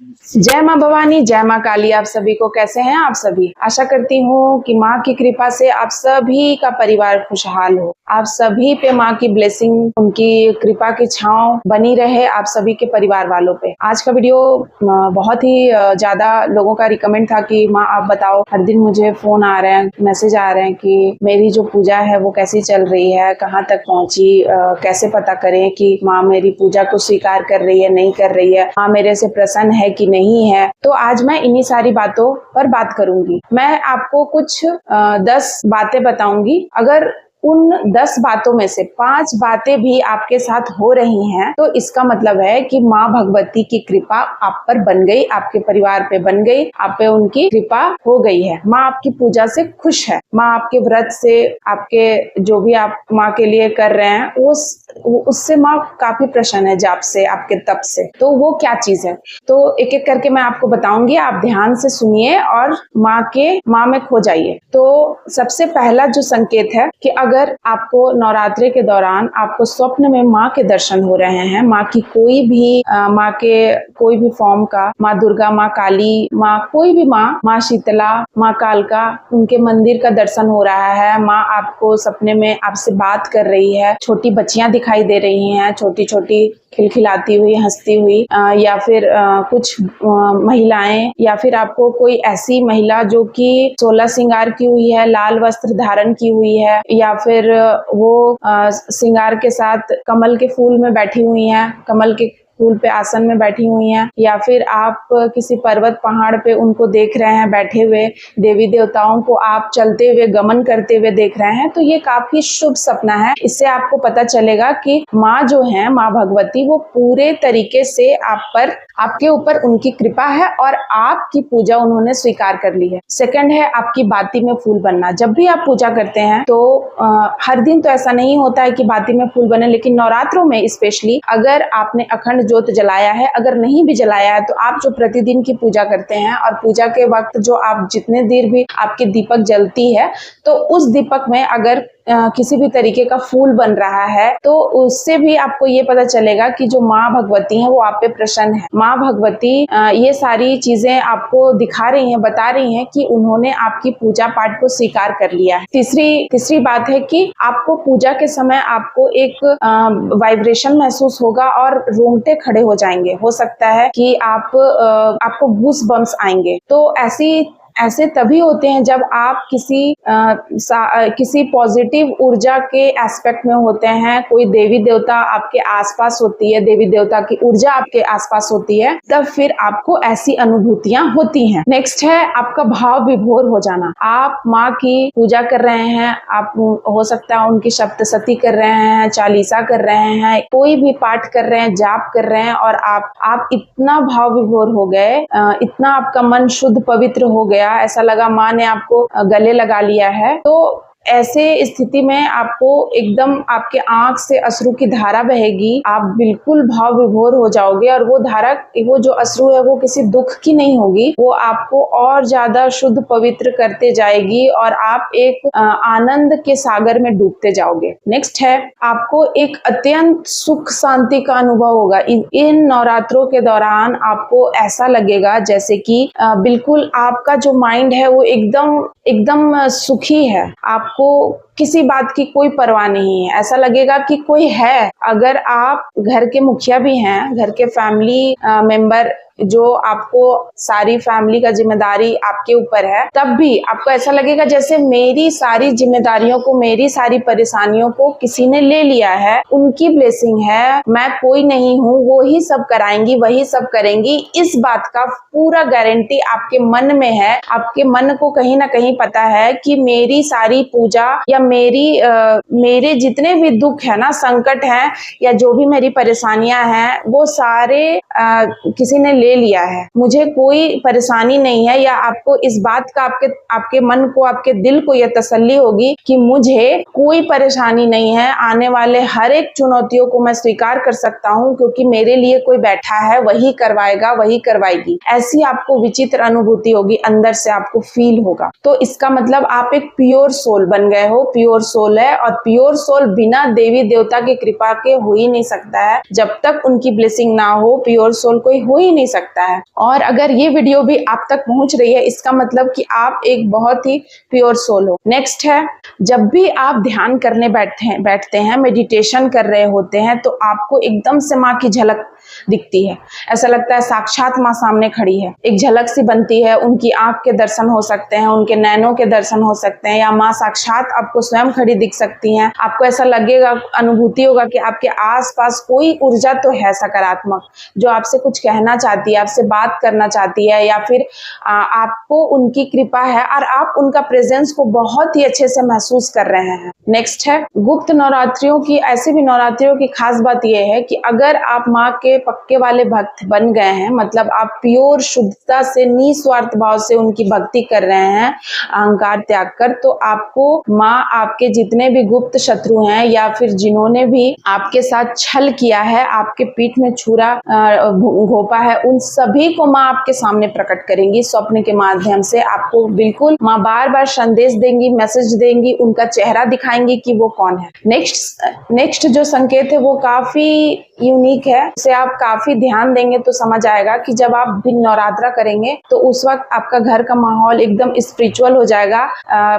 जय माँ भवानी, जय माँ काली। आप सभी को कैसे हैं आप सभी? आशा करती हूँ कि माँ की कृपा से आप सभी का परिवार खुशहाल हो। आप सभी पे माँ की ब्लेसिंग, उनकी कृपा की छांव बनी रहे आप सभी के परिवार वालों पे। आज का वीडियो बहुत ही ज्यादा लोगों का रिकमेंड था कि माँ आप बताओ। हर दिन मुझे फोन आ रहे हैं, मैसेज आ रहे हैं कि मेरी जो पूजा है वो कैसी चल रही है, कहाँ तक पहुँची, कैसे पता करें कि माँ मेरी पूजा को स्वीकार कर रही है, नहीं कर रही है, माँ मेरे से प्रसन्न है कि नहीं है। तो आज मैं इन्हीं सारी बातों पर बात करूंगी। मैं आपको कुछ 10 बातें बताऊंगी। अगर उन 10 बातों में से 5 बातें भी आपके साथ हो रही हैं तो इसका मतलब है कि माँ भगवती की कृपा आप पर बन गई, आपके परिवार पे बन गई, आप पे उनकी कृपा हो गई है। माँ आपकी पूजा से खुश है। माँ आपके व्रत से, आपके जो भी आप माँ के लिए कर रहे हैं उससे माँ काफी प्रसन्न है, जाप से, आपके तप से। तो वो क्या चीज है, तो एक एक करके मैं आपको बताऊंगी। आप ध्यान से सुनिए और माँ में खो जाइए। तो सबसे पहला जो संकेत है कि अगर आपको नवरात्रि के दौरान आपको स्वप्न में माँ के दर्शन हो रहे हैं, माँ की कोई भी फॉर्म का, माँ दुर्गा, माँ काली, माँ कोई भी माँ शीतला, माँ कालका, उनके मंदिर का दर्शन हो रहा है, माँ आपको सपने में आपसे बात कर रही है, छोटी बच्चियां दिखाई दे रही हैं, छोटी छोटी खिलखिलाती हुई, हंसती हुई, या फिर कुछ महिलाएं, या फिर आपको कोई ऐसी महिला जो कि 16 श्रृंगार की हुई है, लाल वस्त्र धारण की हुई है, या फिर वो श्रृंगार के साथ कमल के फूल में बैठी हुई हैं, कमल के फूल पे आसन में बैठी हुई हैं, या फिर आप किसी पर्वत पहाड़ पे उनको देख रहे हैं बैठे हुए, देवी देवताओं को आप चलते हुए, गमन करते हुए देख रहे हैं, तो ये काफी शुभ सपना है। इससे आपको पता चलेगा कि माँ जो है, माँ भगवती, वो पूरे तरीके से आपके ऊपर उनकी कृपा है और आपकी पूजा उन्होंने स्वीकार कर ली है। सेकंड है आपकी बाती में फूल बनना। जब भी आप पूजा करते हैं तो हर दिन तो ऐसा नहीं होता है कि बाती में फूल बने, लेकिन नवरात्रों में स्पेशली अगर आपने अखंड ज्योत जलाया है, अगर नहीं भी जलाया है, तो आप जो प्रतिदिन की पूजा करते हैं और पूजा के वक्त जो आप जितने देर भी आपकी दीपक जलती है, तो उस दीपक में अगर किसी भी तरीके का फूल बन रहा है तो उससे भी आपको ये पता चलेगा कि जो माँ भगवती हैं वो आप पे प्रसन्न है। माँ भगवती ये सारी चीजें आपको दिखा रही हैं, बता रही हैं कि उन्होंने आपकी पूजा पाठ को स्वीकार कर लिया है। तीसरी बात है कि आपको पूजा के समय आपको एक वाइब्रेशन महसूस होगा और रोंगटे खड़े हो जाएंगे। हो सकता है कि आपको गूस बम्स आएंगे। तो ऐसे तभी होते हैं जब आप किसी पॉजिटिव ऊर्जा के एस्पेक्ट में होते हैं, कोई देवी देवता आपके आसपास होती है, देवी देवता की ऊर्जा आपके आसपास होती है, तब फिर आपको ऐसी अनुभूतियां होती हैं। नेक्स्ट है आपका भाव विभोर हो जाना। आप माँ की पूजा कर रहे हैं, आप हो सकता है उनकी सप्तशती कर रहे हैं, चालीसा कर रहे हैं, कोई भी पाठ कर रहे हैं, जाप कर रहे हैं, और आप इतना भाव विभोर हो गए, इतना आपका मन शुद्ध पवित्र हो गया, ऐसा लगा माँ ने आपको गले लगा लिया है। तो ऐसे स्थिति में आपको एकदम आपके आंख से अश्रु की धारा बहेगी, आप बिल्कुल भाव विभोर हो जाओगे, और वो जो अश्रु है वो किसी दुख की नहीं होगी, वो आपको और ज्यादा शुद्ध पवित्र करते जाएगी और आप एक आनंद के सागर में डूबते जाओगे। नेक्स्ट है आपको एक अत्यंत सुख शांति का अनुभव होगा। इन नवरात्रों के दौरान आपको ऐसा लगेगा जैसे कि बिल्कुल आपका जो माइंड है वो एकदम सुखी है, आपको किसी बात की कोई परवाह नहीं है। ऐसा लगेगा कि कोई है। अगर आप घर के मुखिया भी हैं, घर के फैमिली मेंबर, जो आपको सारी फैमिली का जिम्मेदारी आपके ऊपर है, तब भी आपको ऐसा लगेगा जैसे मेरी सारी जिम्मेदारियों को, मेरी सारी परेशानियों को किसी ने ले लिया है, उनकी ब्लेसिंग है, मैं कोई नहीं हूँ, वो ही सब कराएंगी, वही सब करेंगी। इस बात का पूरा गारंटी आपके मन में है। आपके मन को कहीं ना कहीं पता है कि मेरी सारी पूजा या मेरे जितने भी दुख है ना, संकट है, या जो भी मेरी परेशानियां हैं, वो सारे किसी ने ले लिया है, मुझे कोई परेशानी नहीं है। या आपको इस बात का आपके मन को, आपके दिल को यह तसल्ली होगी कि मुझे कोई परेशानी नहीं है, आने वाले हर एक चुनौतियों को मैं स्वीकार कर सकता हूँ, क्योंकि मेरे लिए कोई बैठा है, वही करवाएगा, वही करवाएगी। ऐसी आपको विचित्र अनुभूति होगी, अंदर से आपको फील होगा। तो इसका मतलब आप एक प्योर सोल बन गए हो, प्योर सोल है, और प्योर सोल बिना देवी देवता की कृपा के हो ही नहीं सकता है। जब तक उनकी ब्लेसिंग ना हो, प्योर सोल कोई हो ही नहीं सकता है। और अगर ये वीडियो भी आप तक पहुंच रही है, इसका मतलब कि आप एक बहुत ही प्योर सोल हो। नेक्स्ट है, जब भी आप ध्यान करने बैठते हैं, मेडिटेशन कर रहे होते हैं, तो आपको एकदम से माँ की झलक दिखती है। ऐसा लगता है साक्षात माँ सामने खड़ी है। एक झलक सी बनती है, उनकी आंख के दर्शन हो सकते हैं, उनके नैनों के दर्शन हो सकते हैं, या माँ साक्षात आपको स्वयं खड़ी दिख सकती हैं। आपको ऐसा लगेगा, अनुभूति होगा कि आपके आसपास कोई ऊर्जा तो है सकारात्मक, जो आपसे कुछ कहना चाहती है, आपसे बात करना चाहती है, या फिर आपको उनकी कृपा है और आप उनका प्रेजेंस को बहुत ही अच्छे से महसूस कर रहे हैं। नेक्स्ट है, गुप्त नवरात्रियों की, ऐसे भी नवरात्रियों की खास बात यह है कि अगर आप माँ के पक्के वाले भक्त बन गए हैं, मतलब आप प्योर शुद्धता से, निस्वार्थ भाव से उनकी भक्ति कर रहे हैं, अहंकार त्याग कर, तो आपको माँ आपके जितने भी गुप्त शत्रु हैं, या फिर जिन्होंने भी आपके साथ छल किया है, आपके पीठ में छुरा घोंपा है, उन सभी को माँ आपके सामने प्रकट करेंगी स्वप्न के माध्यम से। आपको बिल्कुल माँ बार बार संदेश देंगी, मैसेज देंगी, उनका चेहरा दिखाएंगी कि वो कौन है। नेक्स्ट जो संकेत है वो काफी यूनिक है, उसे आप काफी ध्यान देंगे तो समझ आएगा कि जब आप भी नवरात्रा करेंगे तो उस वक्त आपका घर का माहौल एकदम स्पिरिचुअल हो जाएगा।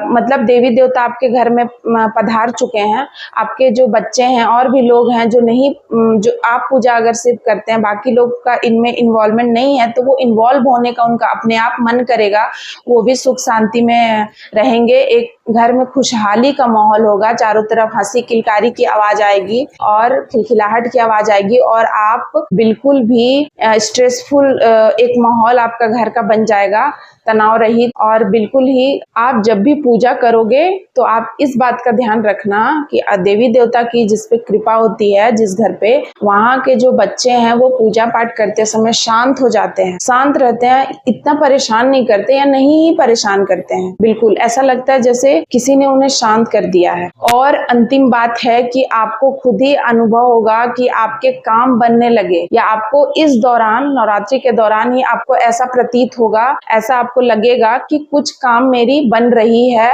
मतलब देवी देवता आपके घर में पधार चुके हैं। आपके जो बच्चे हैं और भी लोग हैं जो नहीं, जो आप पूजा अगर सिर्फ करते हैं, बाकी लोग का इनमें इन्वॉल्वमेंट नहीं है, तो वो इन्वॉल्व होने का उनका अपने आप मन करेगा। वो भी सुख शांति में रहेंगे, एक घर में खुशहाली का माहौल होगा, चारों तरफ हंसी किलकारी की आवाज आएगी और खिलखिलाहट की आवाज आएगी, और आप बिल्कुल भी स्ट्रेसफुल एक माहौल आपका घर का बन जाएगा, तनाव रहित। और बिल्कुल ही आप जब भी पूजा करोगे तो आप इस बात का ध्यान रखना कि देवी देवता की जिस पे कृपा होती है, जिस घर पे, वहाँ के जो बच्चे हैं वो पूजा पाठ करते समय शांत हो जाते हैं, शांत रहते हैं, इतना परेशान नहीं करते या नहीं ही परेशान करते हैं। बिल्कुल ऐसा लगता है जैसे किसी ने उन्हें शांत कर दिया है। और अंतिम बात है कि आपको खुद ही अनुभव होगा कि आपके काम बनने लगे, या आपको इस दौरान, नवरात्रि के दौरान ही आपको ऐसा प्रतीत होगा, ऐसा आपको लगेगा कि कुछ काम मेरी बन रही है।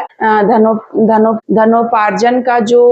धनोपार्जन का जो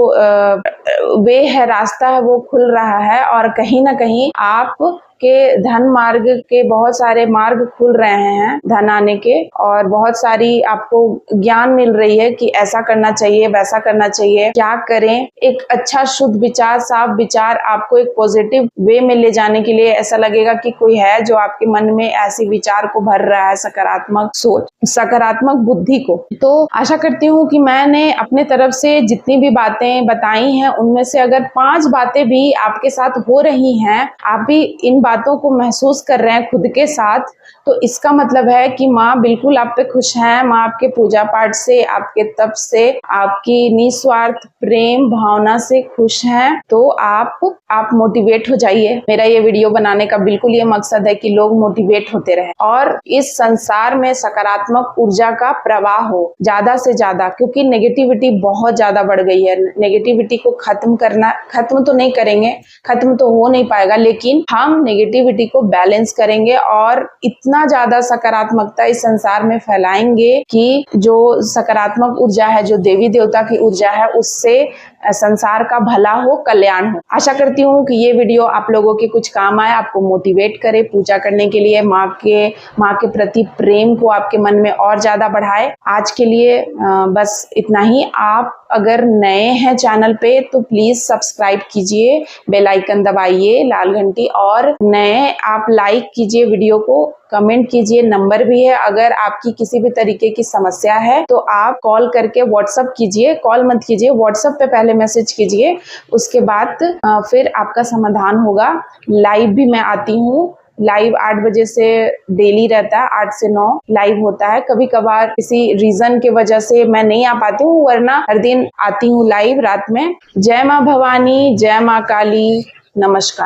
वे है, रास्ता है, वो खुल रहा है, और कहीं ना कहीं आप के धन मार्ग के बहुत सारे मार्ग खुल रहे हैं, धन आने के, और बहुत सारी आपको ज्ञान मिल रही है कि ऐसा करना चाहिए, वैसा करना चाहिए, क्या करें। एक अच्छा शुद्ध विचार, साफ विचार आपको एक पॉजिटिव वे में ले जाने के लिए ऐसा लगेगा कि कोई है जो आपके मन में ऐसी विचार को भर रहा है, सकारात्मक सोच, सकारात्मक बुद्धि को। तो आशा करती हूँ कि मैंने अपने तरफ से जितनी भी बातें बताई हैं, उनमें से अगर 5 बातें भी आपके साथ हो रही हैं, आप भी इन बातों को महसूस कर रहे हैं खुद के साथ, तो इसका मतलब है कि माँ बिल्कुल आप पे खुश हैं। माँ आपके पूजा पाठ से, आपके तप से, आपकी निस्वार्थ प्रेम भावना से खुश हैं। तो आप मोटिवेट हो जाइए। मेरा ये वीडियो बनाने का बिल्कुल ये मकसद है कि लोग मोटिवेट होते रहें और इस संसार में सकारात्मक ऊर्जा का प्रवाह हो ज्यादा से ज्यादा, क्योंकि नेगेटिविटी बहुत ज्यादा बढ़ गई है। नेगेटिविटी को खत्म तो नहीं करेंगे, खत्म तो हो नहीं पाएगा, लेकिन हम नेगेटिविटी को बैलेंस करेंगे और इतना ज्यादा सकारात्मकता इस संसार में फैलाएंगे कि जो सकारात्मक ऊर्जा है, जो देवी देवता की ऊर्जा है, उससे संसार का भला हो, कल्याण हो। आशा करती हूँ कि ये वीडियो आप लोगों के कुछ काम आए, आपको मोटिवेट करे पूजा करने के लिए, माँ के प्रति प्रेम को आपके मन में और ज्यादा बढ़ाए। आज के लिए बस इतना ही। आप अगर नए हैं चैनल पे तो प्लीज सब्सक्राइब कीजिए, बेल आइकन दबाइए, लाल घंटी, और नए आप लाइक कीजिए वीडियो को, कमेंट कीजिए, नंबर भी है। अगर आपकी किसी भी तरीके की समस्या है तो आप कॉल करके व्हाट्सएप कीजिए, कॉल मत कीजिए, व्हाट्सएप पे पहले मैसेज कीजिए, उसके बाद फिर आपका समाधान होगा। लाइव भी मैं आती हूँ, लाइव 8 बजे से डेली रहता है, 8 से 9 लाइव होता है। कभी कभार किसी रीजन की वजह से मैं नहीं आ पाती हूँ, वरना हर दिन आती हूँ लाइव रात में। जय माँ भवानी, जय माँ काली, नमस्कार।